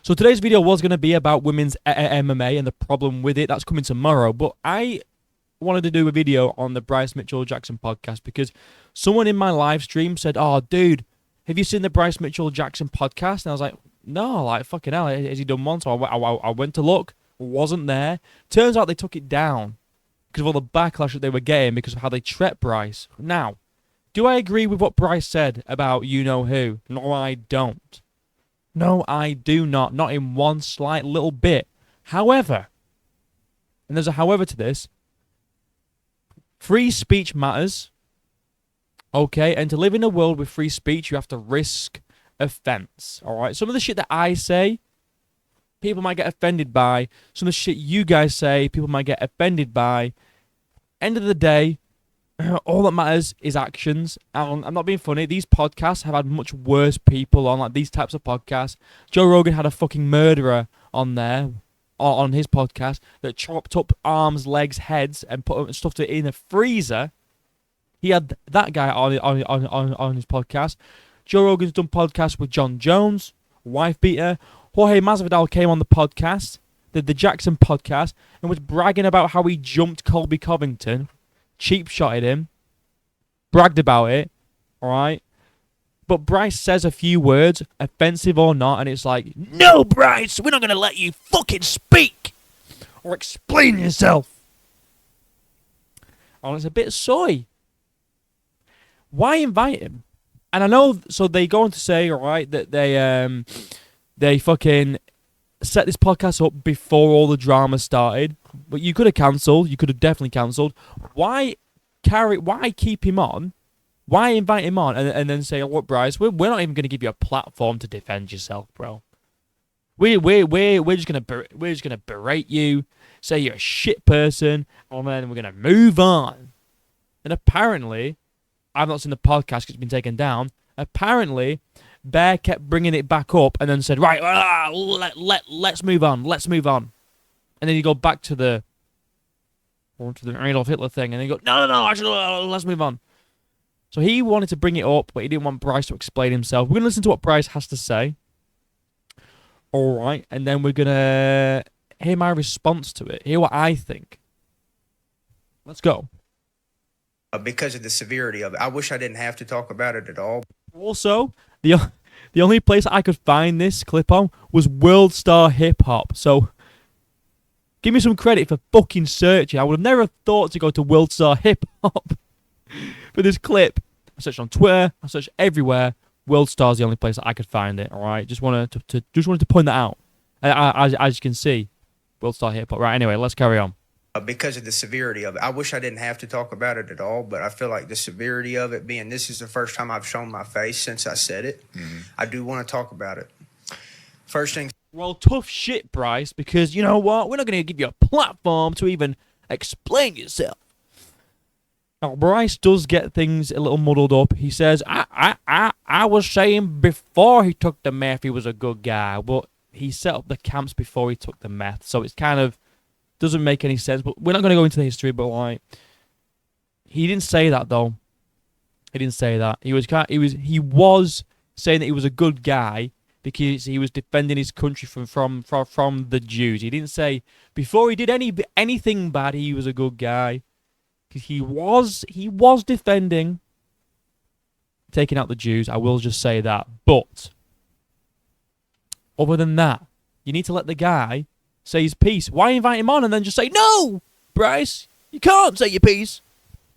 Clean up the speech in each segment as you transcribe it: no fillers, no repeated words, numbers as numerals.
So today's video was going to be about women's MMA and the problem with it. That's coming tomorrow. But I wanted to do a video on the Bryce Mitchell Jaxxon podcast because someone in my live stream said, "Oh, dude, have you seen the Bryce Mitchell Jaxxon podcast?" And I was like, "No, like fucking hell, has he done one?" So I went to look, wasn't there. Turns out they took it down because of all the backlash that they were getting because of how they treat Bryce. Now, do I agree with what Bryce said about you-know-who? No, I don't. No, I do not. Not in one slight little bit. However, and there's a however to this, free speech matters. Okay, and to live in a world with free speech, you have to risk offense. Alright, some of the shit that I say, people might get offended by. Some of the shit you guys say, people might get offended by. End of the day, all that matters is actions. And I'm not being funny. These podcasts have had much worse people on, like these types of podcasts. Joe Rogan had a fucking murderer on there, on his podcast, that chopped up arms, legs, heads, and stuffed it in a freezer. He had that guy on his podcast. Joe Rogan's done podcasts with John Jones, wife beater. Jorge Masvidal came on the podcast, the Jaxxon podcast, and was bragging about how he jumped Colby Covington, cheap shotted him, bragged about it, alright? But Bryce says a few words, offensive or not, and it's like, "No, Bryce, we're not going to let you fucking speak or explain yourself." And it's a bit soy. Why invite him? And I know, so they go on to say, alright, that they fucking set this podcast up before all the drama started. But you could have cancelled. You could have definitely cancelled. Why keep him on? Why invite him on and then say, "Look, Bryce, we're not even going to give you a platform to defend yourself, bro. We're just gonna berate you, say you're a shit person, and then we're gonna move on." And apparently, I've not seen the podcast because it's been taken down. Apparently, Bear kept bringing it back up and then said, "Right, let's move on, let's move on." And then you go back to the Adolf Hitler thing, and then you go, no, actually, let's move on. So he wanted to bring it up, but he didn't want Bryce to explain himself. We're going to listen to what Bryce has to say. All right, and then we're going to hear my response to it, hear what I think. Let's go. Because of the severity of it. I wish I didn't have to talk about it at all. Also, the only place I could find this clip on was World Star Hip Hop. So give me some credit for fucking searching. I would have never thought to go to World Star Hip Hop for this clip. I searched on Twitter. I searched everywhere. World Star's the only place that I could find it. All right, just wanted to point that out. As you can see, World Star Hip Hop. Right. Anyway, let's carry on. Because of the severity of it. I wish I didn't have to talk about it at all, but I feel like the severity of it being this is the first time I've shown my face since I said it. I do want to talk about it. First thing. Well, tough shit, Bryce, because you know what? We're not going to give you a platform to even explain yourself. Now, Bryce does get things a little muddled up. He says, I was saying before he took the meth he was a good guy, but he set up the camps before he took the meth, so it's kind of doesn't make any sense. But we're not going to go into the history, but like, he didn't say that though. He didn't say that. He was saying that he was a good guy because he was defending his country from the Jews. He didn't say before he did anything bad he was a good guy. Because he was defending taking out the Jews. I will just say that. But other than that, you need to let the guy say his piece. Why invite him on and then just say, "No, Bryce, you can't say your piece"?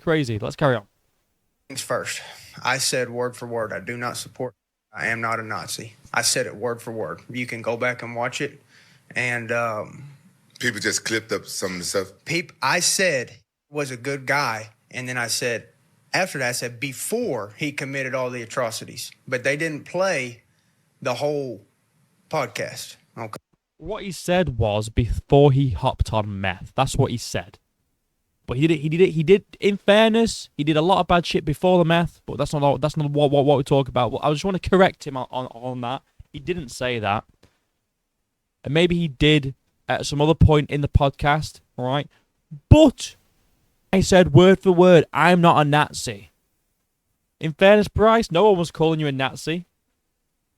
Crazy. Let's carry on. Things first. I said word for word, I do not support. I am not a Nazi. I said it word for word. You can go back and watch it. And people just clipped up some of the stuff. I said was a good guy, and then I said after that I said before he committed all the atrocities, but they didn't play the whole podcast. Okay. What he said was before he hopped on meth. That's what he said. But he did. In fairness, he did a lot of bad shit before the meth. But that's not what we talk about. Well, I just want to correct him on that. He didn't say that, and maybe he did at some other point in the podcast. All right, but I said word for word, I'm not a Nazi. In fairness, Bryce, no one was calling you a Nazi.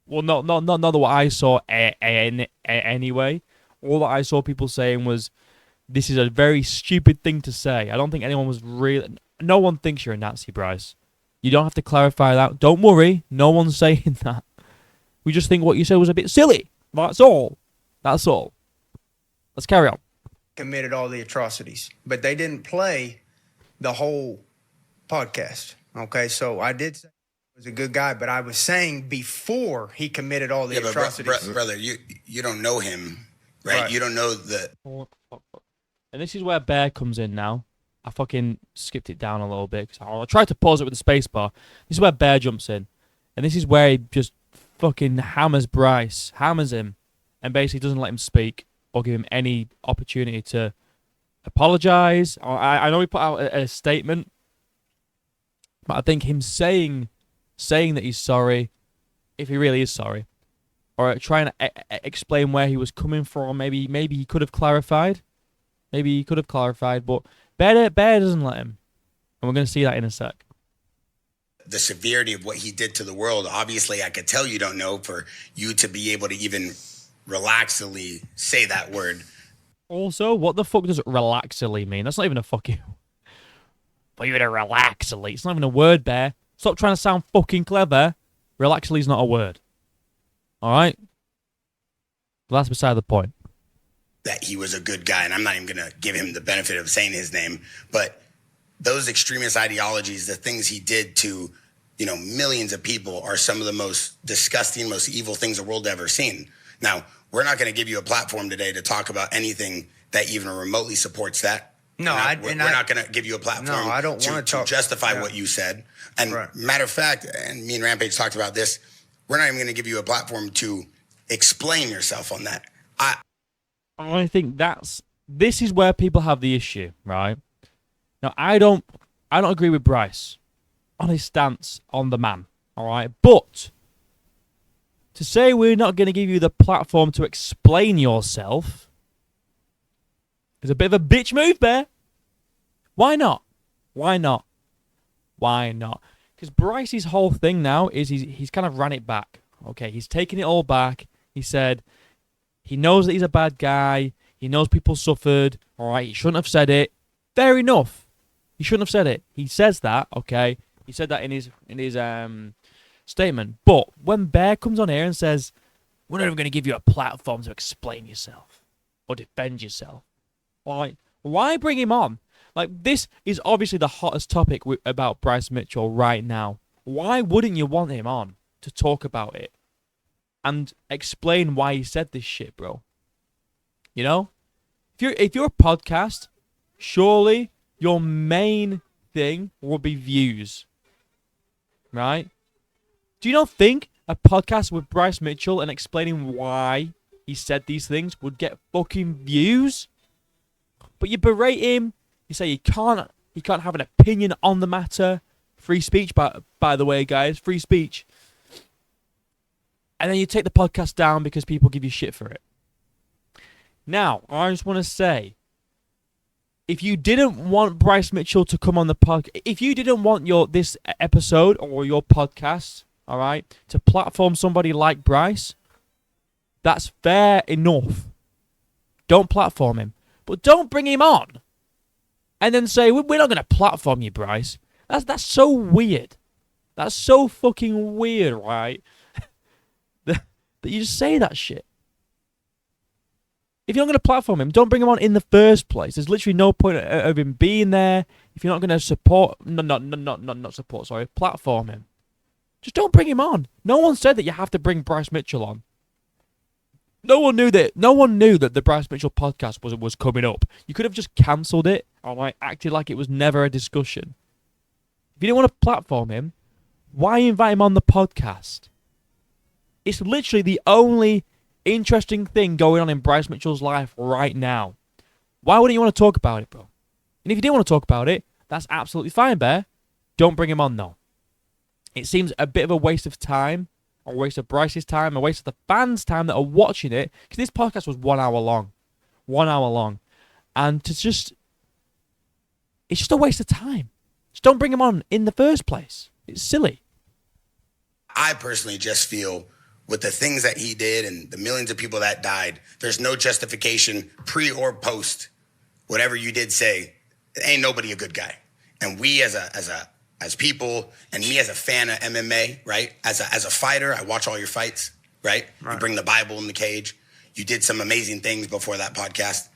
Well, not what I saw anyway. All that I saw people saying was, this is a very stupid thing to say. I don't think anyone was really... No one thinks you're a Nazi, Bryce. You don't have to clarify that. Don't worry. No one's saying that. We just think what you said was a bit silly. That's all. That's all. Let's carry on. Committed all the atrocities, but they didn't play the whole podcast. Okay, so I did say he was a good guy, but I was saying before he committed all the atrocities. Brother, you don't know him, right? You don't know the... And this is where Bear comes in now. I fucking skipped it down a little bit because I tried to pause it with the space bar. This is where Bear jumps in. And this is where he just fucking hammers Bryce, hammers him, and basically doesn't let him speak or give him any opportunity to apologize. I know he put out a statement, but I think him saying that he's sorry, if he really is sorry, or trying to explain where he was coming from, maybe he could have clarified. Maybe he could have clarified, but Bear doesn't let him. And we're going to see that in a sec. The severity of what he did to the world, obviously, I could tell you don't know for you to be able to even relaxedly say that word. Also, what the fuck does relaxedly mean? That's not even a fucking... For you to relaxedly. It's not even a word, Bear. Stop trying to sound fucking clever. Relaxedly is not a word. Alright? Well, that's beside the point. That he was a good guy, and I'm not even going to give him the benefit of saying his name, but those extremist ideologies, the things he did to, millions of people are some of the most disgusting, most evil things the world ever seen. Now, we're not going to give you a platform today to talk about anything that even remotely supports that. No, we're not going to give you a platform I don't want to justify what you said. And matter of fact, and me and Rampage talked about this, we're not even going to give you a platform to explain yourself on that. I think this is where people have the issue, right? Now, I don't agree with Bryce on his stance on the man, all right? But to say we're not going to give you the platform to explain yourself is a bit of a bitch move, Bear. Why not? Why not? Why not? Because Bryce's whole thing now is he's kind of ran it back. Okay, he's taken it all back. He said he knows that he's a bad guy. He knows people suffered. All right, he shouldn't have said it. Fair enough. He shouldn't have said it. He says that. Okay, he said that in his statement. But when Bear comes on here and says, "We're not even going to give you a platform to explain yourself or defend yourself," why bring him on? Like, this is obviously the hottest topic about Bryce Mitchell right now. Why wouldn't you want him on to talk about it and explain why he said this shit, bro? You know? If you're a podcast, surely your main thing will be views. Right? Do you not think a podcast with Bryce Mitchell and explaining why he said these things would get fucking views? But you berate him. You say he can't have an opinion on the matter. Free speech, by the way, guys. Free speech. And then you take the podcast down because people give you shit for it. Now, I just want to say, if you didn't want Bryce Mitchell to come on the podcast, if you didn't want this episode or your podcast, all right, to platform somebody like Bryce, that's fair enough. Don't platform him. But don't bring him on and then say, we're not going to platform you, Bryce. That's so weird. That's so fucking weird, right? that you just say that shit. If you're not going to platform him, don't bring him on in the first place. There's literally no point of him being there. If you're not going to platform him. Just don't bring him on. No one said that you have to bring Bryce Mitchell on. No one knew that the Bryce Mitchell podcast was coming up. You could have just cancelled it or acted like it was never a discussion. If you didn't want to platform him, why invite him on the podcast? It's literally the only interesting thing going on in Bryce Mitchell's life right now. Why wouldn't you want to talk about it, bro? And if you didn't want to talk about it, that's absolutely fine, Bear. Don't bring him on, though. It seems a bit of a waste of time, a waste of Bryce's time, a waste of the fans' time that are watching it, because this podcast was 1 hour long. 1 hour long. And it's just a waste of time. Just don't bring him on in the first place. It's silly. I personally just feel with the things that he did and the millions of people that died, there's no justification pre or post whatever you did say. Ain't nobody a good guy. And we as people, and me as a fan of MMA, right? As a fighter, I watch all your fights, right? You bring the Bible in the cage. You did some amazing things before that podcast.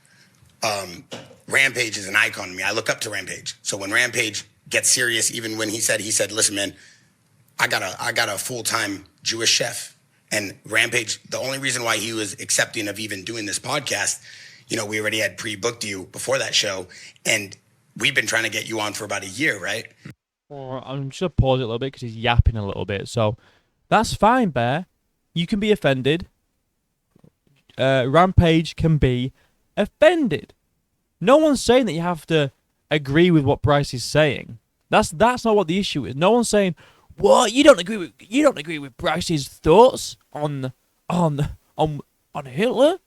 Rampage is an icon to me. I look up to Rampage. So when Rampage gets serious, even when he said, listen, man, I got a full-time Jewish chef. And Rampage, the only reason why he was accepting of even doing this podcast, you know, we already had pre-booked you before that show, and we've been trying to get you on for about a year, right? Well, I'm just going to pause it a little bit because he's yapping a little bit. So that's fine, Bear. You can be offended. Rampage can be offended. No one's saying that you have to agree with what Bryce is saying. That's not what the issue is. No one's saying, what, you don't agree with Bryce's thoughts on Hitler?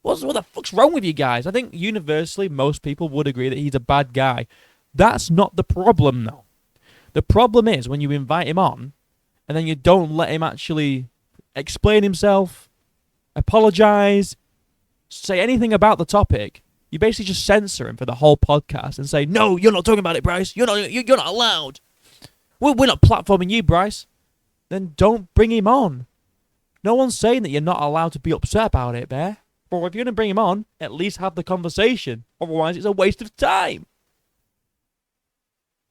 What the fuck's wrong with you guys? I think universally most people would agree that he's a bad guy. That's not the problem, though. The problem is when you invite him on and then you don't let him actually explain himself, apologize, say anything about the topic. You basically just censor him for the whole podcast and say, no, you're not talking about it, Bryce. You're not allowed. We're not platforming you, Bryce. Then don't bring him on. No one's saying that you're not allowed to be upset about it, Bear. But if you're going to bring him on, at least have the conversation. Otherwise, it's a waste of time.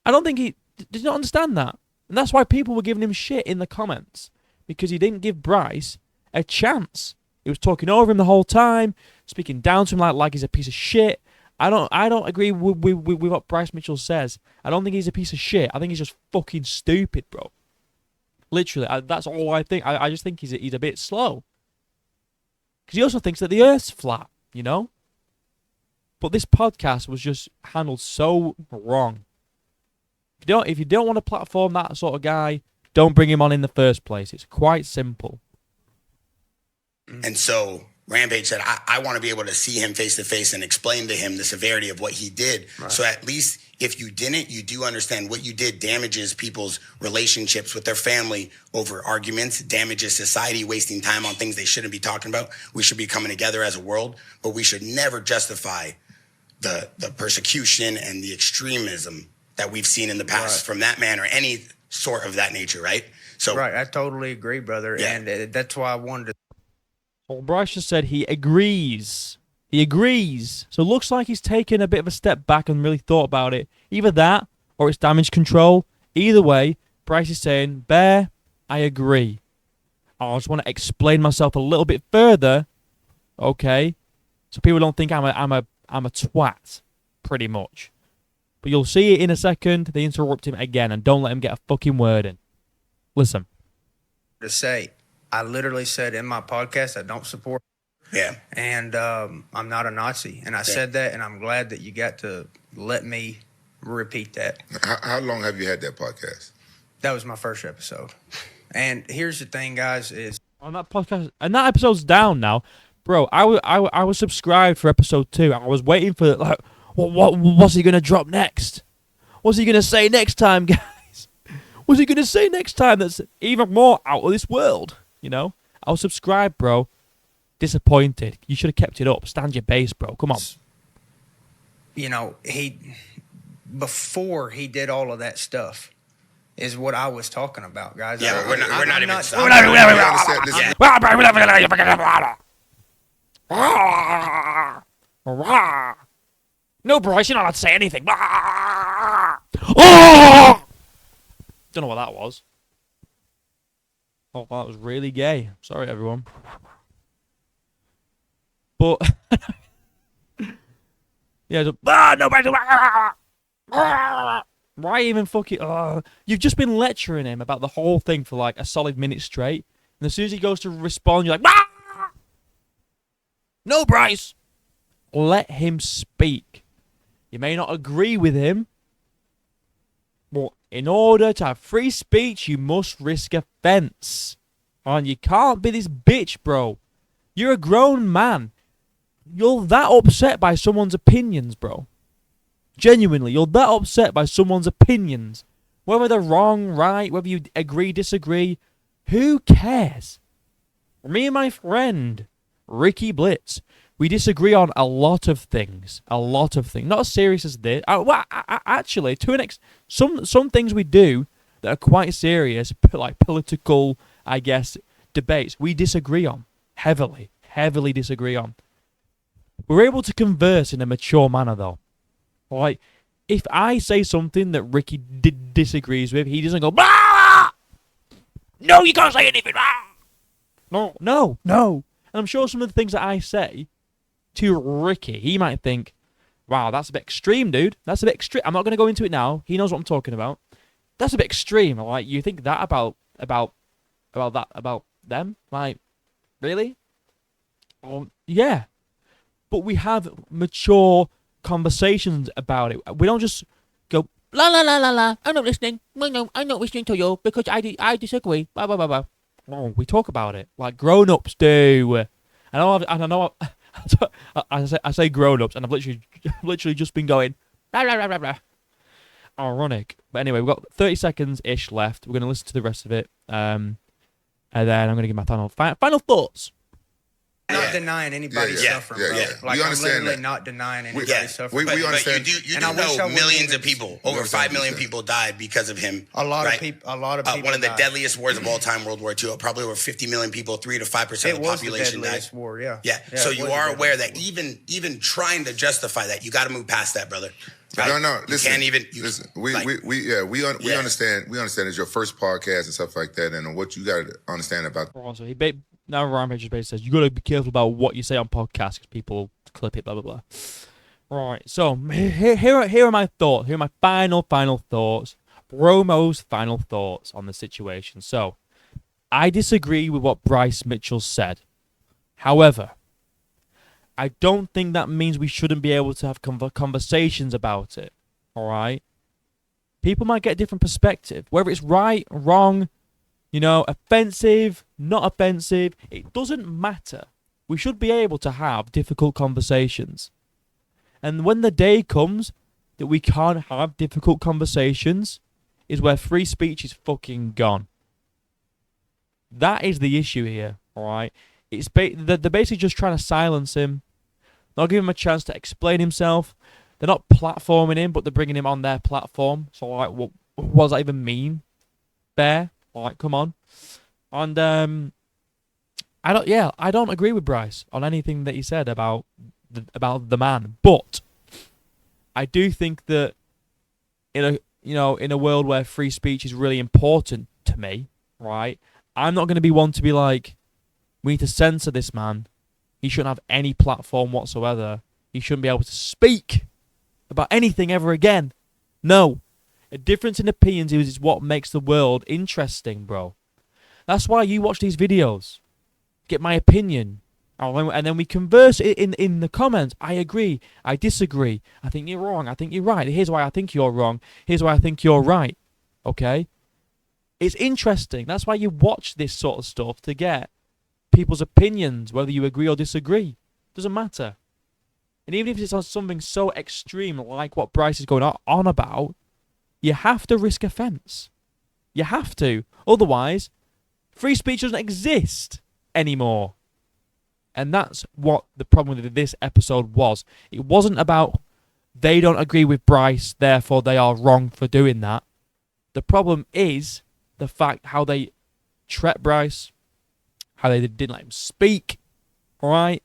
I don't think he did not understand that. And that's why people were giving him shit in the comments. Because he didn't give Bryce a chance. He was talking over him the whole time, speaking down to him like he's a piece of shit. I don't agree with what Bryce Mitchell says. I don't think he's a piece of shit. I think he's just fucking stupid, bro. Literally, that's all I think. I just think he's a bit slow. Because he also thinks that the Earth's flat, you know? But this podcast was just handled so wrong. If you don't want to platform that sort of guy, don't bring him on in the first place. It's quite simple. And so Rampage said, I want to be able to see him face to face and explain to him the severity of what he did. Right. So at least if you didn't, you do understand what you did damages people's relationships with their family over arguments, damages society, wasting time on things they shouldn't be talking about. We should be coming together as a world, but we should never justify the persecution and the extremism that we've seen in the past from that man or any sort of that nature, right? So right, I totally agree, brother. Yeah. And that's why I wanted to. Well, Bryce just said he agrees. He agrees. So it looks like he's taken a bit of a step back and really thought about it. Either that or it's damage control. Either way, Bryce is saying, Bear, I agree. I just want to explain myself a little bit further, okay? So people don't think I'm a twat, pretty much. But you'll see it in a second. They interrupt him again and don't let him get a fucking word in. Listen. To say, I literally said in my podcast, I don't support. Yeah. And I'm not a Nazi. And I said that, and I'm glad that you got to let me repeat that. How long have you had that podcast? That was my first episode. And here's the thing, guys, is on that podcast, and that episode's down now, bro. I was subscribed for episode 2. I was waiting for like, what's he gonna drop next? What's he gonna say next time, guys? What's he gonna say next time that's even more out of this world? You know, I was subscribed, bro. Disappointed. You should have kept it up. Stand your base, bro. Come on. You know, before he did all of that stuff is what I was talking about, guys. Yeah, we're not even. No, Bryce, you're not allowed to say anything. Don't know what that was. Oh, that was really gay. Sorry, everyone. But yeah, nobody. Why even fucking? You've just been lecturing him about the whole thing for like a solid minute straight, and as soon as he goes to respond, you're like, no, Bryce. Let him speak. You may not agree with him, but in order to have free speech, you must risk offense. And you can't be this bitch, bro. You're a grown man. You're that upset by someone's opinions, bro. Genuinely, you're that upset by someone's opinions. Whether they're wrong, right, whether you agree, disagree, who cares? Me and my friend, Ricky Blitz, we disagree on a lot of things. A lot of things. Not as serious as this. Actually, to an some things we do that are quite serious, like political, I guess, debates, we disagree on. Heavily disagree on. We're able to converse in a mature manner, though. Like, if I say something that Ricky disagrees with, he doesn't go, "Blah! No, you can't say anything. Blah!" No. And I'm sure some of the things that I say to Ricky, he might think, wow, that's a bit extreme, dude. That's a bit extreme. I'm not going to go into it now. He knows what I'm talking about. That's a bit extreme. Like, you think that about them? Like, really? Oh, yeah. But we have mature conversations about it. We don't just go, la la la la la, I'm not listening. No, I'm not listening to you because I disagree. Blah, blah, blah, blah. No, we talk about it like grown-ups do. I say grown-ups, and I've literally just been going, blah, blah, blah, blah, blah. Ironic. But anyway, we've got 30 seconds-ish left. We're going to listen to the rest of it. And then I'm going to give my final thoughts. Not denying anybody's suffering, bro. Like, I'm literally not denying anybody's suffering. We understand. But you do know millions of people, over 5 million people died because of him. A lot of people. One of the deadliest wars of all time, World War II. Probably over 50 million people, 3 to 5% of the population died. War, yeah. So you are aware that even trying to justify that, you got to move past that, brother. Right? No. Listen, you can't even. Listen, we understand. We understand it's your first podcast and stuff like that, and what you got to understand about. Also, now Rampage basically says you got to be careful about what you say on podcasts because people clip it, blah blah blah. Right. So here are my thoughts. Here are my final thoughts. Bromo's final thoughts on the situation. So I disagree with what Bryce Mitchell said. However, I don't think that means we shouldn't be able to have conversations about it. All right? People might get a different perspective. Whether it's right, wrong, offensive, not offensive, it doesn't matter. We should be able to have difficult conversations. And when the day comes that we can't have difficult conversations, is where free speech is fucking gone. That is the issue here, all right? They're basically just trying to silence him, not give him a chance to explain himself. They're not platforming him, but they're bringing him on their platform. So, like, what does that even mean? Fair? Like, come on. And I don't agree with Bryce on anything that he said about the man. But I do think that in a world where free speech is really important to me, right? I'm not going to be one to be like, we need to censor this man. He shouldn't have any platform whatsoever. He shouldn't be able to speak about anything ever again. No. A difference in opinions is what makes the world interesting, bro. That's why you watch these videos. Get my opinion. And then we converse in the comments. I agree. I disagree. I think you're wrong. I think you're right. Here's why I think you're wrong. Here's why I think you're right. Okay? It's interesting. That's why you watch this sort of stuff, to get people's opinions, whether you agree or disagree. Doesn't matter. And even if it's on something so extreme like what Bryce is going on about, you have to risk offence. You have to. Otherwise, free speech doesn't exist anymore. And that's what the problem with this episode was. It wasn't about they don't agree with Bryce, therefore they are wrong for doing that. The problem is the fact how they treat Bryce, how they didn't let him speak, right?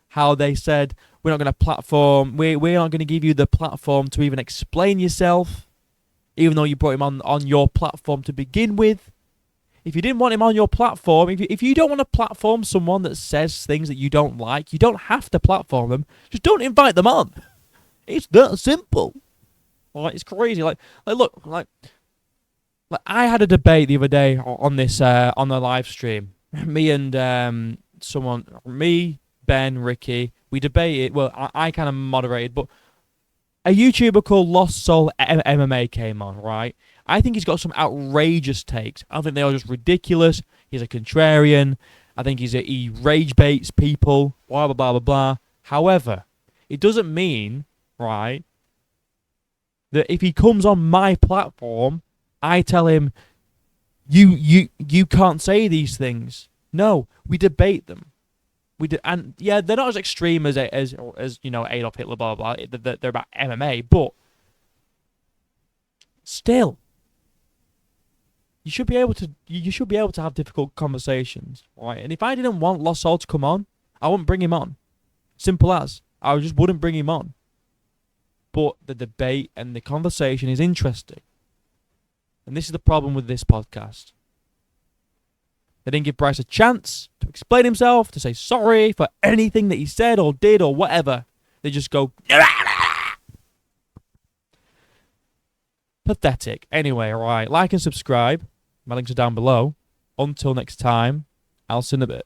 How they said, we're not going to platform, we're not going to give you the platform to even explain yourself, even though you brought him on your platform to begin with. If you didn't want him on your platform, if you don't want to platform someone that says things that you don't like, you don't have to platform them. Just don't invite them on. It's that simple. Like, it's crazy. Like I had a debate the other day on this on the live stream. Me and Ben, Ricky, we debated. Well, I kind of moderated, but a YouTuber called Lost Soul MMA came on, right? I think he's got some outrageous takes. I think they are just ridiculous. He's a contrarian. I think he rage baits people, blah, blah, blah, blah, blah. However, it doesn't mean, right, that if he comes on my platform, I tell him, you can't say these things. No, we debate them. And yeah, they're not as extreme as Adolf Hitler, blah blah blah. They're about MMA, but still, you should be able to have difficult conversations, right? And if I didn't want Lossol to come on, I wouldn't bring him on. Simple as. I just wouldn't bring him on. But the debate and the conversation is interesting. And this is the problem with this podcast. They didn't give Bryce a chance to explain himself, to say sorry for anything that he said or did or whatever. They just go... Pathetic. Anyway, alright. Like and subscribe. My links are down below. Until next time, I'll see you in a bit.